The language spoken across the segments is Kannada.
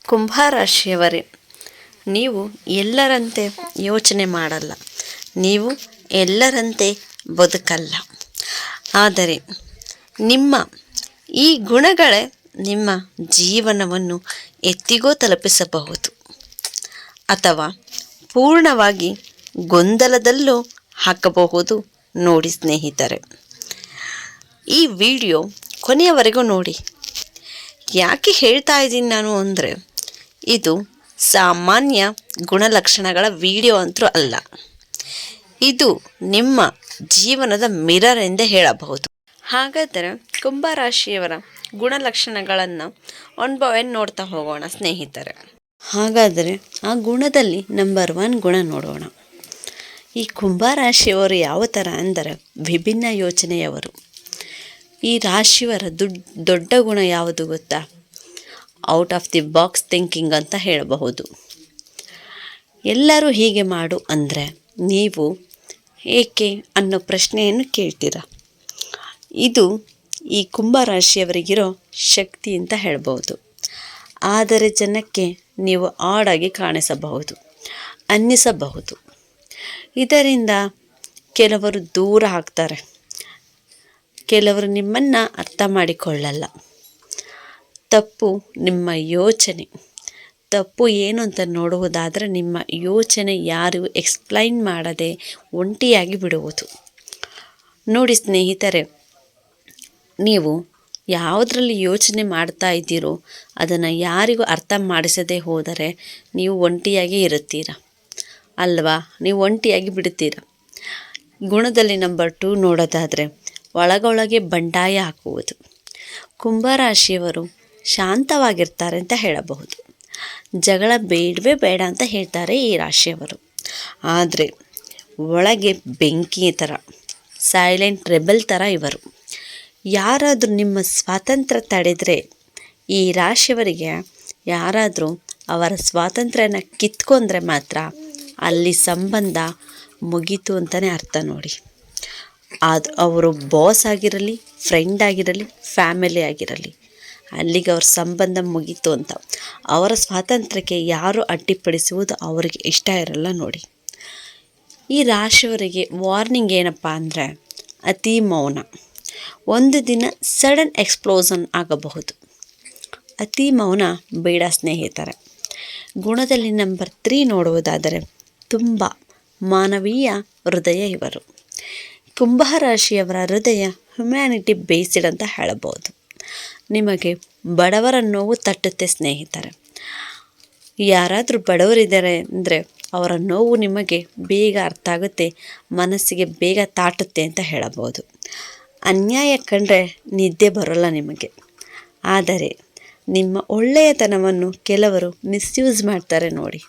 ಕುಂಭರಾಶಿಯವರೇ, ನೀವು ಎಲ್ಲರಂತೆ ಯೋಚನೆ ಮಾಡಲ್ಲ, ನೀವು ಎಲ್ಲರಂತೆ ಬದುಕಲ್ಲ. ಆದರೆ ನಿಮ್ಮ ಈ ಗುಣಗಳೇ ನಿಮ್ಮ ಜೀವನವನ್ನು ಎತ್ತಿಗೋ ತಲುಪಿಸಬಹುದು ಅಥವಾ ಪೂರ್ಣವಾಗಿ ಗೊಂದಲದಲ್ಲೂ ಹಾಕಬಹುದು. ನೋಡಿ ಸ್ನೇಹಿತರೆ, ಈ ವಿಡಿಯೋ ಕೊನೆಯವರೆಗೂ ನೋಡಿ. ಯಾಕೆ ಹೇಳ್ತಾ ಇದ್ದೀನಿ ನಾನು ಅಂದರೆ, ಇದು ಸಾಮಾನ್ಯ ಗುಣಲಕ್ಷಣಗಳ ವಿಡಿಯೋ ಅಂತೂ ಅಲ್ಲ. ಇದು ನಿಮ್ಮ ಜೀವನದ ಮಿರರ್ ಎಂದೇ ಹೇಳಬಹುದು. ಹಾಗಾದರೆ ಕುಂಭರಾಶಿಯವರ ಗುಣಲಕ್ಷಣಗಳನ್ನು ಒನ್ ಬೈ ಒನ್ ನೋಡ್ತಾ ಹೋಗೋಣ ಸ್ನೇಹಿತರೆ. ಹಾಗಾದರೆ ಆ ಗುಣದಲ್ಲಿ ನಂಬರ್ 1 ಗುಣ ನೋಡೋಣ. ಈ ಕುಂಭರಾಶಿಯವರು ಯಾವ ಥರ ಅಂದರೆ ವಿಭಿನ್ನ ಯೋಚನೆಯವರು. ಈ ರಾಶಿಯವರ ದೊಡ್ಡ ಗುಣ ಯಾವುದು ಗೊತ್ತಾ? Out of the box thinking ಅಂತ ಹೇಳಬಹುದು. ಎಲ್ಲರೂ ಹೀಗೆ ಮಾಡು ಅಂದರೆ ನೀವು ಏಕೆ ಅನ್ನೋ ಪ್ರಶ್ನೆಯನ್ನು ಕೇಳ್ತೀರ. ಇದು ಈ ಕುಂಭರಾಶಿಯವರಿಗಿರೋ ಶಕ್ತಿ ಅಂತ ಹೇಳ್ಬೋದು. ಆದರೆ ಜನಕ್ಕೆ ನೀವು ಆಡಾಗಿ ಕಾಣಿಸಬಹುದು, ಅನ್ನಿಸಬಹುದು. ಇದರಿಂದ ಕೆಲವರು ದೂರ ಆಗ್ತಾರೆ, ಕೆಲವರು ನಿಮ್ಮನ್ನು ಅರ್ಥ ಮಾಡಿಕೊಳ್ಳಲ್ಲ. ತಪ್ಪು ನಿಮ್ಮ ಯೋಚನೆ. ತಪ್ಪು ಏನು ಅಂತ ನೋಡುವುದಾದರೆ ನಿಮ್ಮ ಯೋಚನೆ ಯಾರಿಗೂ ಎಕ್ಸ್ಪ್ಲೈನ್ ಮಾಡದೆ ಒಂಟಿಯಾಗಿ ಬಿಡುವುದು. ನೋಡಿ ಸ್ನೇಹಿತರೆ, ನೀವು ಯಾವುದರಲ್ಲಿ ಯೋಚನೆ ಮಾಡ್ತಾ ಇದ್ದೀರೋ ಅದನ್ನು ಯಾರಿಗೂ ಅರ್ಥ ಮಾಡಿಸದೇ ಹೋದರೆ ನೀವು ಒಂಟಿಯಾಗಿ ಇರುತ್ತೀರ ಅಲ್ವಾ? ನೀವು ಒಂಟಿಯಾಗಿ ಬಿಡುತ್ತೀರ. ಗುಣದಲ್ಲಿ ನಂಬರ್ 2 ನೋಡೋದಾದರೆ ಒಳಗೊಳಗೆ ಬಂಡಾಯ ಹಾಕುವುದು. ಕುಂಭರಾಶಿಯವರು ಶಾಂತವಾಗಿರ್ತಾರೆ ಅಂತ ಹೇಳಬಹುದು. ಜಗಳ ಬೇಡವೇ ಬೇಡ ಅಂತ ಹೇಳ್ತಾರೆ ಈ ರಾಶಿಯವರು. ಆದರೆ ಒಳಗೆ ಬೆಂಕಿ ಥರ, ಸೈಲೆಂಟ್ ರೆಬೆಲ್ ಥರ ಇವರು. ಯಾರಾದರೂ ನಿಮ್ಮ ಸ್ವಾತಂತ್ರ್ಯ ತಡೆದರೆ, ಈ ರಾಶಿಯವರಿಗೆ ಯಾರಾದರೂ ಅವರ ಸ್ವಾತಂತ್ರ್ಯನ ಕಿತ್ಕೊಂಡ್ರೆ ಮಾತ್ರ ಅಲ್ಲಿ ಸಂಬಂಧ ಮುಗೀತು ಅಂತಲೇ ಅರ್ಥ ನೋಡಿ. ಅದು ಅವರು ಬಾಸ್ ಆಗಿರಲಿ, ಫ್ರೆಂಡ್ ಆಗಿರಲಿ, ಫ್ಯಾಮಿಲಿ ಆಗಿರಲಿ, ಅಲ್ಲಿಗೆ ಅವ್ರ ಸಂಬಂಧ ಮುಗೀತು ಅಂತ. ಅವರ ಸ್ವಾತಂತ್ರ್ಯಕ್ಕೆ ಯಾರು ಅಡ್ಡಿಪಡಿಸುವುದು ಅವರಿಗೆ ಇಷ್ಟ ಇರಲ್ಲ ನೋಡಿ. ಈ ರಾಶಿಯವರಿಗೆ ವಾರ್ನಿಂಗ್ ಏನಪ್ಪ ಅಂದರೆ ಅತಿ ಮೌನ. ಒಂದು ದಿನ ಸಡನ್ ಎಕ್ಸ್ಪ್ಲೋಷನ್ ಆಗಬಹುದು. ಅತಿ ಮೌನ ಬೇಡ ಸ್ನೇಹಿತರೆ. ಗುಣದಲ್ಲಿ ನಂಬರ್ 3 ನೋಡುವುದಾದರೆ ತುಂಬ ಮಾನವೀಯ ಹೃದಯ ಇವರು. ಕುಂಭರಾಶಿಯವರ ಹೃದಯ ಹ್ಯುಮ್ಯಾನಿಟಿ ಬೇಸ್ಡ್ ಅಂತ ಹೇಳಬಹುದು. ನಿಮಗೆ ಬಡವರ ನೋವು ತಟ್ಟುತ್ತೆ ಸ್ನೇಹಿತರೆ. ಯಾರಾದರೂ ಬಡವರಿದ್ದಾರೆ ಅಂದರೆ ಅವರ ನೋವು ನಿಮಗೆ ಬೇಗ ಅರ್ಥ ಆಗುತ್ತೆ, ಮನಸ್ಸಿಗೆ ಬೇಗ ತಾಟುತ್ತೆ ಅಂತ ಹೇಳಬಹುದು. ಅನ್ಯಾಯ ಕಂಡ್ರೆ ನಿದ್ದೆ ಬರೋಲ್ಲ ನಿಮಗೆ. ಆದರೆ ನಿಮ್ಮ ಒಳ್ಳೆಯತನವನ್ನು ಕೆಲವರು ಮಿಸ್ಯೂಸ್ ಮಾಡ್ತಾರೆ ನೋಡಿ.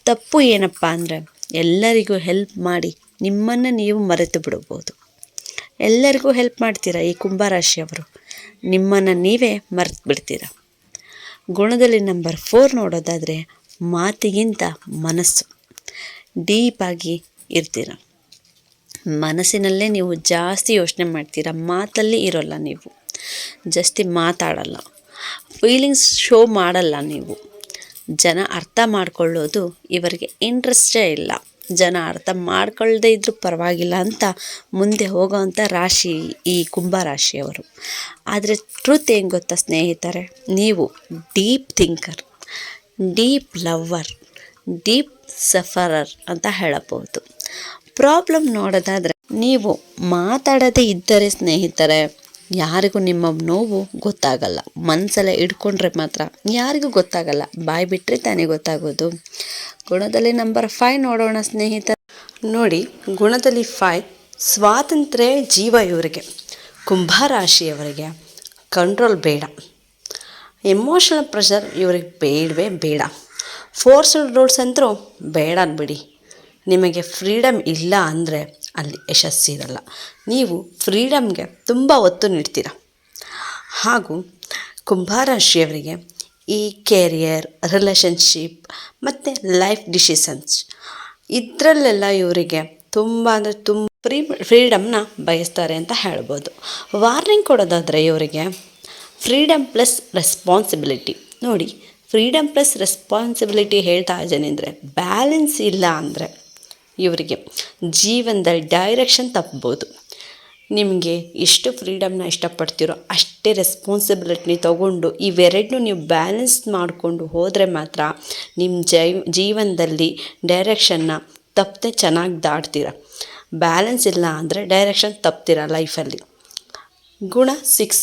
ತಪ್ಪು ಏನಪ್ಪ ಅಂದರೆ ಎಲ್ಲರಿಗೂ ಹೆಲ್ಪ್ ಮಾಡಿ ನಿಮ್ಮನ್ನು ನೀವು ಮರೆತು ಬಿಡಬಹುದು. ಎಲ್ಲರಿಗೂ ಹೆಲ್ಪ್ ಮಾಡ್ತೀರಾ ಈ ಕುಂಭರಾಶಿಯವರು, ನಿಮ್ಮನ್ನು ನೀವೇ ಮರೆತು ಬಿಡ್ತೀರ. ಗುಣದಲ್ಲಿ ನಂಬರ್ 4 ನೋಡೋದಾದರೆ ಮಾತಿಗಿಂತ ಮನಸ್ಸು. ಡೀಪಾಗಿ ಇರ್ತೀರ. ಮನಸ್ಸಿನಲ್ಲೇ ನೀವು ಜಾಸ್ತಿ ಯೋಚನೆ ಮಾಡ್ತೀರ, ಮಾತಲ್ಲಿ ಇರೋಲ್ಲ ನೀವು. ಜಾಸ್ತಿ ಮಾತಾಡಲ್ಲ, ಫೀಲಿಂಗ್ಸ್ ಶೋ ಮಾಡಲ್ಲ ನೀವು. ಜನ ಅರ್ಥ ಮಾಡಿಕೊಳ್ಳೋದು ಇವರಿಗೆ ಇಂಟ್ರೆಸ್ಟೇ ಇಲ್ಲ. ಜನ ಅರ್ಥ ಮಾಡ್ಕೊಳ್ಳದೇ ಇದ್ರೂ ಪರವಾಗಿಲ್ಲ ಅಂತ ಮುಂದೆ ಹೋಗೋವಂಥ ರಾಶಿ ಈ ಕುಂಭರಾಶಿಯವರು. ಆದರೆ ಟ್ರೂತ್ ಏನು ಗೊತ್ತಾ ಸ್ನೇಹಿತರೆ, ನೀವು deep thinker, deep lover, deep sufferer ಅಂತ ಹೇಳಬಹುದು. ಪ್ರಾಬ್ಲಮ್ ನೋಡೋದಾದರೆ ನೀವು ಮಾತಾಡದೇ ಇದ್ದರೆ ಸ್ನೇಹಿತರೆ ಯಾರಿಗೂ ನಿಮ್ಮ ನೋವು ಗೊತ್ತಾಗಲ್ಲ. ಮನಸ್ಸಲ್ಲೇ ಇಟ್ಕೊಂಡ್ರೆ ಮಾತ್ರ ಯಾರಿಗೂ ಗೊತ್ತಾಗಲ್ಲ, ಬಾಯಿ ಬಿಟ್ಟರೆ ತಾನೇ ಗೊತ್ತಾಗೋದು. ಗುಣದಲ್ಲಿ ನಂಬರ್ 5 ನೋಡೋಣ ಸ್ನೇಹಿತರೆ. ನೋಡಿ, ಗುಣದಲ್ಲಿ 5 ಸ್ವಾತಂತ್ರ್ಯ ಜೀವ ಇವರಿಗೆ. ಕುಂಭರಾಶಿಯವರಿಗೆ ಕಂಟ್ರೋಲ್ ಬೇಡ, ಎಮೋಷನಲ್ ಪ್ರೆಷರ್ ಇವ್ರಿಗೆ ಬೇಡವೇ ಬೇಡ. ಫೋರ್ಸ್ಡ್ ರೂಲ್ಸ್ ಅಂತರೂ ಬೇಡ ಅನ್ಬಿಡಿ. ನಿಮಗೆ ಫ್ರೀಡಮ್ ಇಲ್ಲ ಅಂದರೆ ಅಲ್ಲಿ ಯಶಸ್ಸಿರಲ್ಲ. ನೀವು ಫ್ರೀಡಮ್ಗೆ ತುಂಬ ಒತ್ತು ನೀಡ್ತೀರ. ಹಾಗೂ ಕುಂಭರಾಶಿಯವರಿಗೆ ಈ ಕೆರಿಯರ್, ರಿಲೇಷನ್ಶಿಪ್ ಮತ್ತು ಲೈಫ್ ಡಿಸಿಷನ್ಸ್ ಇದರಲ್ಲೆಲ್ಲ ಇವರಿಗೆ ತುಂಬ ಅಂದರೆ ತುಂಬ ಫ್ರೀಡಮ್ನ ಬಯಸ್ತಾರೆ ಅಂತ ಹೇಳ್ಬೋದು. ವಾರ್ನಿಂಗ್ ಕೊಡೋದಾದರೆ ಇವರಿಗೆ ಫ್ರೀಡಮ್ ಪ್ಲಸ್ ರೆಸ್ಪಾನ್ಸಿಬಿಲಿಟಿ. ನೋಡಿ, ಫ್ರೀಡಮ್ ಪ್ಲಸ್ ರೆಸ್ಪಾನ್ಸಿಬಿಲಿಟಿ ಹೇಳ್ತಾ ಇದ್ದೇನೆ ಅಂದರೆ ಬ್ಯಾಲೆನ್ಸ್ ಇಲ್ಲ ಅಂದರೆ ಇವರಿಗೆ ಜೀವನದಲ್ಲಿ ಡೈರೆಕ್ಷನ್ ತಪ್ಬೋದು. ನಿಮಗೆ ಎಷ್ಟು ಫ್ರೀಡಮ್ನ ಇಷ್ಟಪಡ್ತೀರೋ ಅಷ್ಟೇ ರೆಸ್ಪಾನ್ಸಿಬಿಲಿಟಿನಿ ತೊಗೊಂಡು ಇವೆರಡನ್ನೂ ನೀವು ಬ್ಯಾಲೆನ್ಸ್ ಮಾಡಿಕೊಂಡು ಹೋದರೆ ಮಾತ್ರ ನಿಮ್ಮ ಜೀವನದಲ್ಲಿ ಡೈರೆಕ್ಷನ್ನ ತಪ್ಪದೆ ಚೆನ್ನಾಗಿ ದಾಟ್ತೀರ. ಬ್ಯಾಲೆನ್ಸ್ ಇಲ್ಲ ಅಂದರೆ ಡೈರೆಕ್ಷನ್ ತಪ್ತೀರ ಲೈಫಲ್ಲಿ. ಗುಣ 6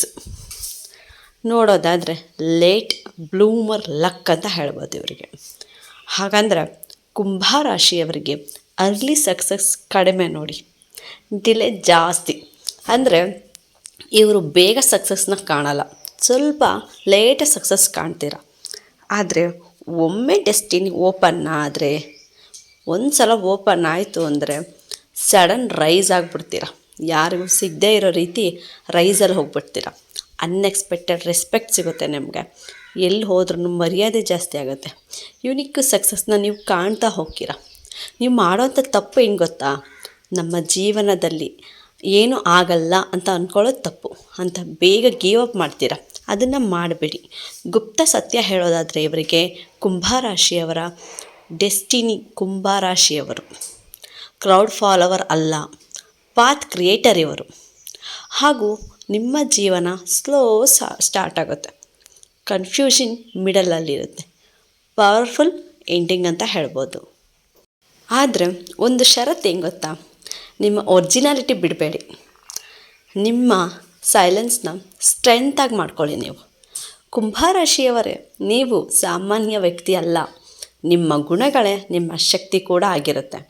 ನೋಡೋದಾದರೆ ಲೇಟ್ ಬ್ಲೂಮರ್ ಲಕ್ ಅಂತ ಹೇಳ್ಬೋದು ಇವರಿಗೆ. ಹಾಗಂದ್ರೆ ಕುಂಭರಾಶಿಯವರಿಗೆ ಅರ್ಲಿ ಸಕ್ಸಸ್ ಕಡಿಮೆ ನೋಡಿ, ಡಿಲೇ ಜಾಸ್ತಿ. ಅಂದರೆ ಇವರು ಬೇಗ ಸಕ್ಸಸ್ನ ಕಾಣಲ್ಲ, ಸ್ವಲ್ಪ ಲೇಟ್ ಸಕ್ಸಸ್ ಕಾಣ್ತೀರ. ಆದರೆ ಒಮ್ಮೆ ಡೆಸ್ಟಿನಿ ಓಪನ್ ಆದರೆ, ಒಂದು ಸಲ ಓಪನ್ ಆಯಿತು ಅಂದರೆ ಸಡನ್ ರೈಸ್ ಆಗಿಬಿಡ್ತೀರ. ಯಾರಿಗೂ ಸಿಗದೇ ಇರೋ ರೀತಿ ರೈಸಲ್ಲಿ ಹೋಗ್ಬಿಡ್ತೀರ. ಅನ್ಎಕ್ಸ್ಪೆಕ್ಟೆಡ್ ರೆಸ್ಪೆಕ್ಟ್ ಸಿಗುತ್ತೆ ನಿಮಗೆ. ಎಲ್ಲಿ ಹೋದ್ರೂ ಮರ್ಯಾದೆ ಜಾಸ್ತಿ ಆಗುತ್ತೆ. ಯುನಿಕ್ ಸಕ್ಸಸ್ನ ನೀವು ಕಾಣ್ತಾ ಹೋಗ್ತೀರ. ನೀವು ಮಾಡೋಂಥ ತಪ್ಪು ಹೆಂಗೆ ಗೊತ್ತಾ, ನಮ್ಮ ಜೀವನದಲ್ಲಿ ಏನೂ ಆಗಲ್ಲ ಅಂತ ಅಂದ್ಕೊಳ್ಳೋದು ತಪ್ಪು ಅಂತ ಬೇಗ ಗೀವ್ ಅಪ್ ಮಾಡ್ತೀರ. ಅದನ್ನು ಮಾಡಬೇಡಿ. ಗುಪ್ತ ಸತ್ಯ ಹೇಳೋದಾದರೆ ಇವರಿಗೆ ಕುಂಭರಾಶಿಯವರ ಡೆಸ್ಟಿನಿ ಕುಂಭರಾಶಿಯವರು ಕ್ರೌಡ್ ಫಾಲೋವರ್ ಅಲ್ಲ, ಪಾತ್ ಕ್ರಿಯೇಟರ್ ಇವರು. ಹಾಗೂ ನಿಮ್ಮ ಜೀವನ ಸ್ಲೋ ಸ್ಟಾರ್ಟ್ ಆಗುತ್ತೆ, ಕನ್ಫ್ಯೂಷನ್ ಮಿಡಲಲ್ಲಿರುತ್ತೆ, ಪವರ್ಫುಲ್ ಎಂಡಿಂಗ್ ಅಂತ ಹೇಳ್ಬೋದು. ಆದರೆ ಒಂದು ಷರತ್ತು ಹೆಂಗೆ ಗೊತ್ತಾ, ನಿಮ್ಮ ಒರಿಜಿನಾಲಿಟಿ ಬಿಡಬೇಡಿ. ನಿಮ್ಮ ಸೈಲೆನ್ಸ್ನ ಸ್ಟ್ರೆಂತಾಗಿ ಮಾಡ್ಕೊಳ್ಳಿ. ನೀವು ಕುಂಭರಾಶಿಯವರೇ, ನೀವು ಸಾಮಾನ್ಯ ವ್ಯಕ್ತಿ ಅಲ್ಲ. ನಿಮ್ಮ ಗುಣಗಳೇ ನಿಮ್ಮ ಶಕ್ತಿ ಕೂಡ ಆಗಿರುತ್ತೆ.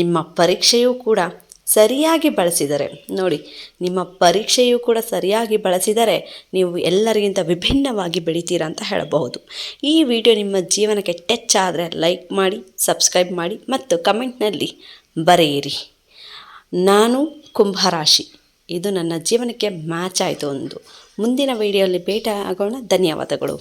ನಿಮ್ಮ ಪರೀಕ್ಷೆಯೂ ಕೂಡ ಸರಿಯಾಗಿ ಬಳಸಿದರೆ ನೋಡಿ, ನಿಮ್ಮ ಪರೀಕ್ಷೆಯೂ ಕೂಡ ಸರಿಯಾಗಿ ಬಳಸಿದರೆ ನೀವು ಎಲ್ಲರಿಗಿಂತ ವಿಭಿನ್ನವಾಗಿ ಬೆಳಿತೀರ ಅಂತ ಹೇಳಬಹುದು. ಈ ವಿಡಿಯೋ ನಿಮ್ಮ ಜೀವನಕ್ಕೆ ಟಚ್ ಆದರೆ ಲೈಕ್ ಮಾಡಿ, ಸಬ್ಸ್ಕ್ರೈಬ್ ಮಾಡಿ ಮತ್ತು ಕಮೆಂಟ್ನಲ್ಲಿ ಬರೆಯಿರಿ. ನಾನು ಕುಂಭರಾಶಿ, ಇದು ನನ್ನ ಜೀವನಕ್ಕೆ ಮ್ಯಾಚ್ ಆಯಿತು. ಮುಂದಿನ ವಿಡಿಯೋಲಿ ಭೇಟಿ ಆಗೋಣ. ಧನ್ಯವಾದಗಳು.